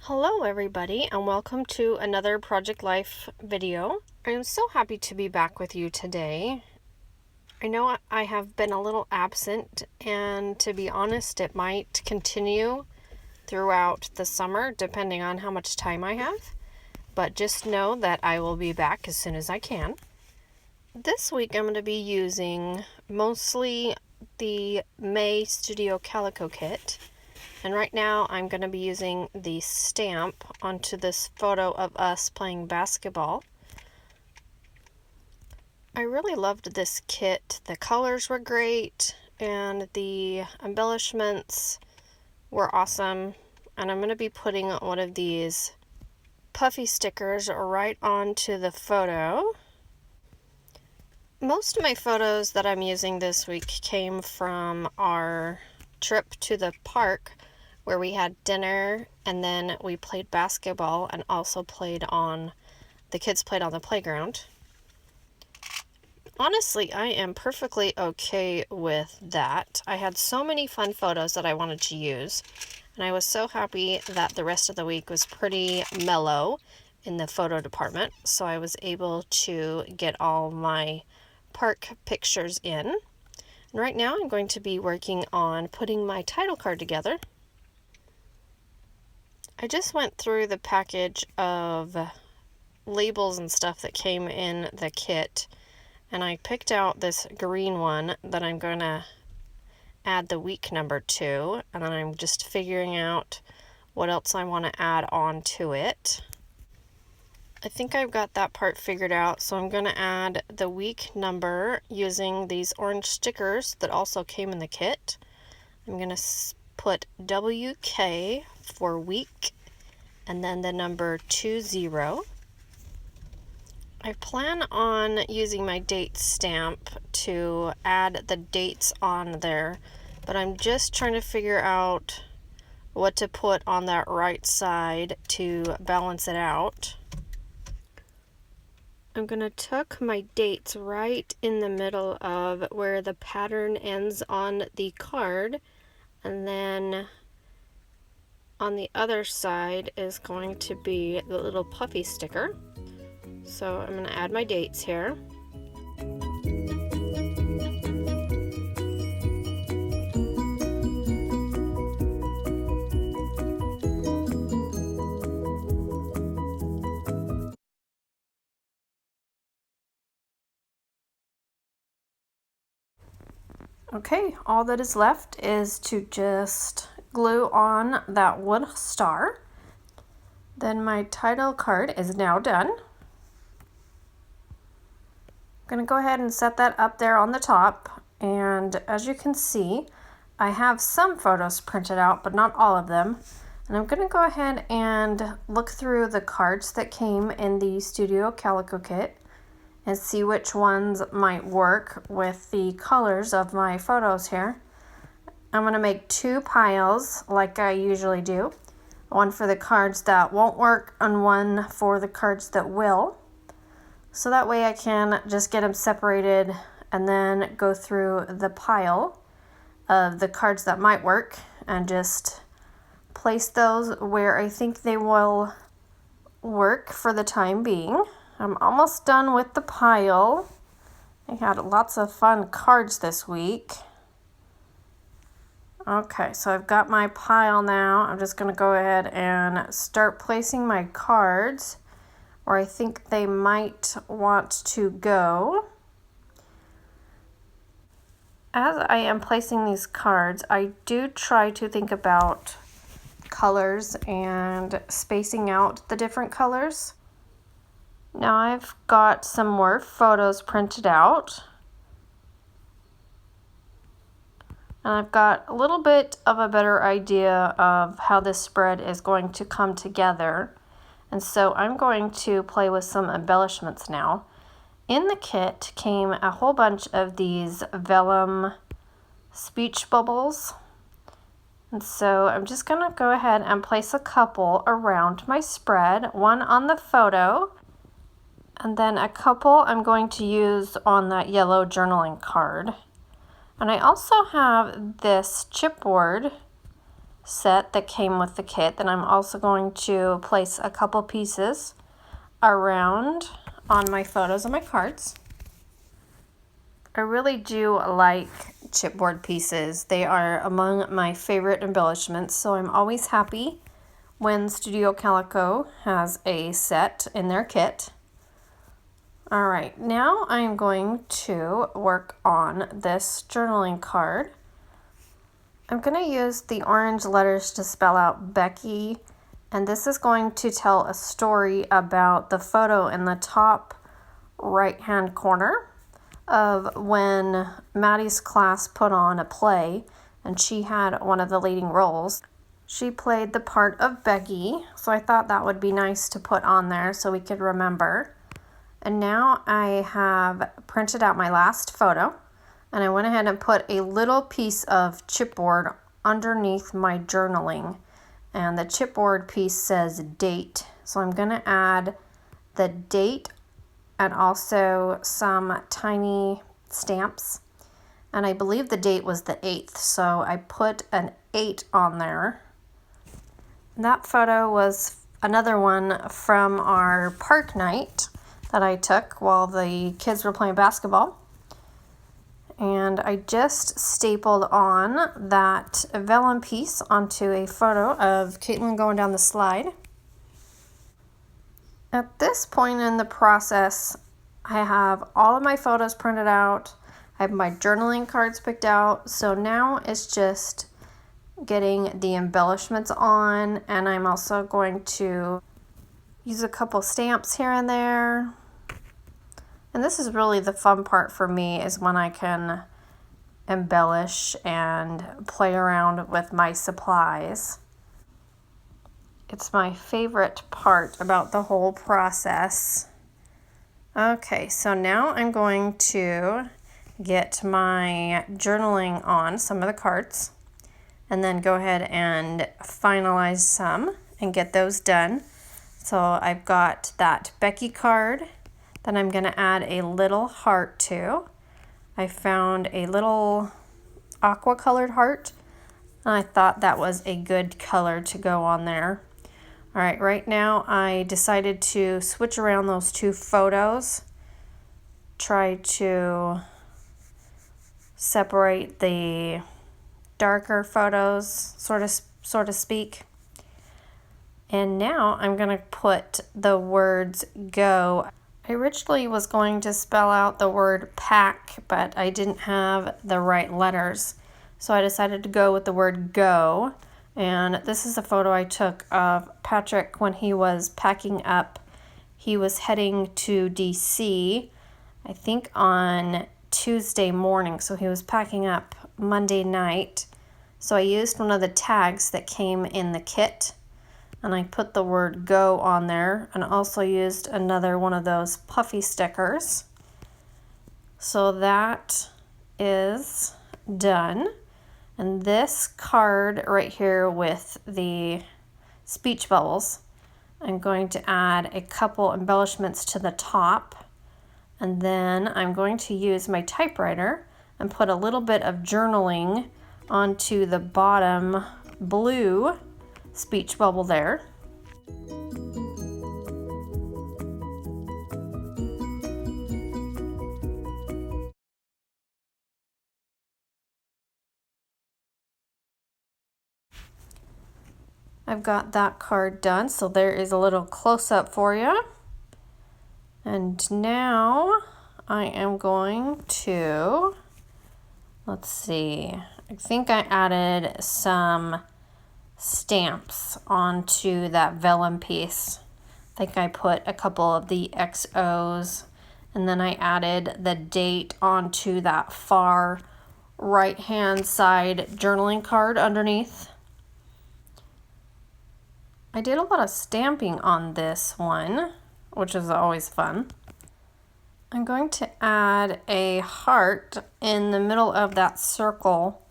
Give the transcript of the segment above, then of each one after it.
Hello everybody and welcome to another Project Life video. I am so happy to be back with you today. I know I have been a little absent, and to be honest, it might continue throughout the summer depending on how much time I have, but just know that I will be back as soon as I can. This week I'm going to be using mostly the May Studio Calico kit. And right now I'm going to be using the stamp onto this photo of us playing basketball. I really loved this kit. The colors were great and the embellishments were awesome. And I'm going to be putting one of these puffy stickers right onto the photo. Most of my photos that I'm using this week came from our trip to the park, where we had dinner and then we played basketball and also the kids played on the playground. Honestly, I am perfectly okay with that. I had so many fun photos that I wanted to use, and I was so happy that the rest of the week was pretty mellow in the photo department, so I was able to get all my park pictures in. And right now I'm going to be working on putting my title card together. I just went through the package of labels and stuff that came in the kit, and I picked out this green one that I'm going to add the week number to, and then I'm just figuring out what else I want to add on to it. I think I've got that part figured out, so I'm going to add the week number using these orange stickers that also came in the kit. I'm going to put WK for week and then the number 20. I plan on using my date stamp to add the dates on there, but I'm just trying to figure out what to put on that right side to balance it out. I'm going to tuck my dates right in the middle of where the pattern ends on the card, and then on the other side is going to be the little puffy sticker. So I'm going to add my dates here. Okay, all that is left is to just glue on that wood star. Then my title card is now done. I'm going to go ahead and set that up there on the top, and as you can see, I have some photos printed out, but not all of them. And I'm going to go ahead and look through the cards that came in the Studio Calico kit and see which ones might work with the colors of my photos here. I'm going to make two piles like I usually do. One for the cards that won't work and one for the cards that will. So that way I can just get them separated and then go through the pile of the cards that might work and just place those where I think they will work for the time being. I'm almost done with the pile. I had lots of fun cards this week. Okay, so I've got my pile now. I'm just going to go ahead and start placing my cards where I think they might want to go. As I am placing these cards, I do try to think about colors and spacing out the different colors. Now I've got some more photos printed out, and I've got a little bit of a better idea of how this spread is going to come together, and so I'm going to play with some embellishments now. In the kit came a whole bunch of these vellum speech bubbles, and so I'm just going to go ahead and place a couple around my spread, one on the photo, and then a couple I'm going to use on that yellow journaling card. And I also have this chipboard set that came with the kit. Then I'm also going to place a couple pieces around on my photos and my cards. I really do like chipboard pieces. They are among my favorite embellishments, so I'm always happy when Studio Calico has a set in their kit. All right, now I'm going to work on this journaling card. I'm going to use the orange letters to spell out Becky, and this is going to tell a story about the photo in the top right-hand corner of when Maddie's class put on a play, and she had one of the leading roles. She played the part of Becky, so I thought that would be nice to put on there so we could remember. And now I have printed out my last photo, and I went ahead and put a little piece of chipboard underneath my journaling. And the chipboard piece says date. So I'm going to add the date and also some tiny stamps. And I believe the date was the 8th, so I put an 8 on there. That photo was another one from our park night that I took while the kids were playing basketball. And I just stapled on that vellum piece onto a photo of Caitlin going down the slide. At this point in the process, I have all of my photos printed out. I have my journaling cards picked out. So now it's just getting the embellishments on, and I'm also going to use a couple stamps here and there. And this is really the fun part for me, is when I can embellish and play around with my supplies. It's my favorite part about the whole process. Okay, so now I'm going to get my journaling on some of the cards and then go ahead and finalize some and get those done. So I've got that Becky card that I'm going to add a little heart to. I found a little aqua colored heart, and I thought that was a good color to go on there. All right, right now I decided to switch around those two photos, try to separate the darker photos, so to speak. And now I'm going to put the words go. I originally was going to spell out the word pack, but I didn't have the right letters. So I decided to go with the word go. And this is a photo I took of Patrick when he was packing up. He was heading to DC, I think on Tuesday morning. So he was packing up Monday night. So I used one of the tags that came in the kit, and I put the word go on there, and also used another one of those puffy stickers. So that is done. And this card right here with the speech bubbles, I'm going to add a couple embellishments to the top. And then I'm going to use my typewriter and put a little bit of journaling onto the bottom blue speech bubble there. I've got that card done, so there is a little close-up for you. And now I am going to, let's see, I think I added some stamps onto that vellum piece. I think I put a couple of the XOs, and then I added the date onto that far right-hand side journaling card underneath. I did a lot of stamping on this one, which is always fun. I'm going to add a heart in the middle of that circle,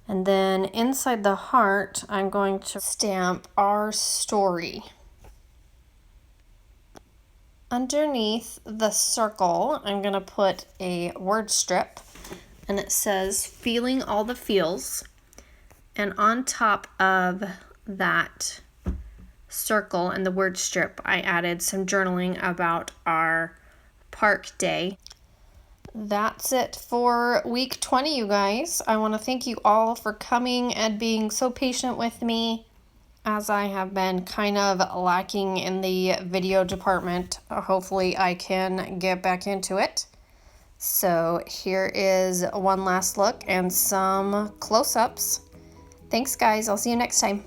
and then inside the heart, I'm going to stamp our story. Underneath the circle, I'm going to put a word strip, and it says feeling all the feels. And on top of that circle and the word strip, I added some journaling about our park day. That's it for week 20, you guys. I want to thank you all for coming and being so patient with me, as I have been kind of lacking in the video department. Hopefully I can get back into it. So here is one last look and some close-ups. Thanks, guys. I'll see you next time.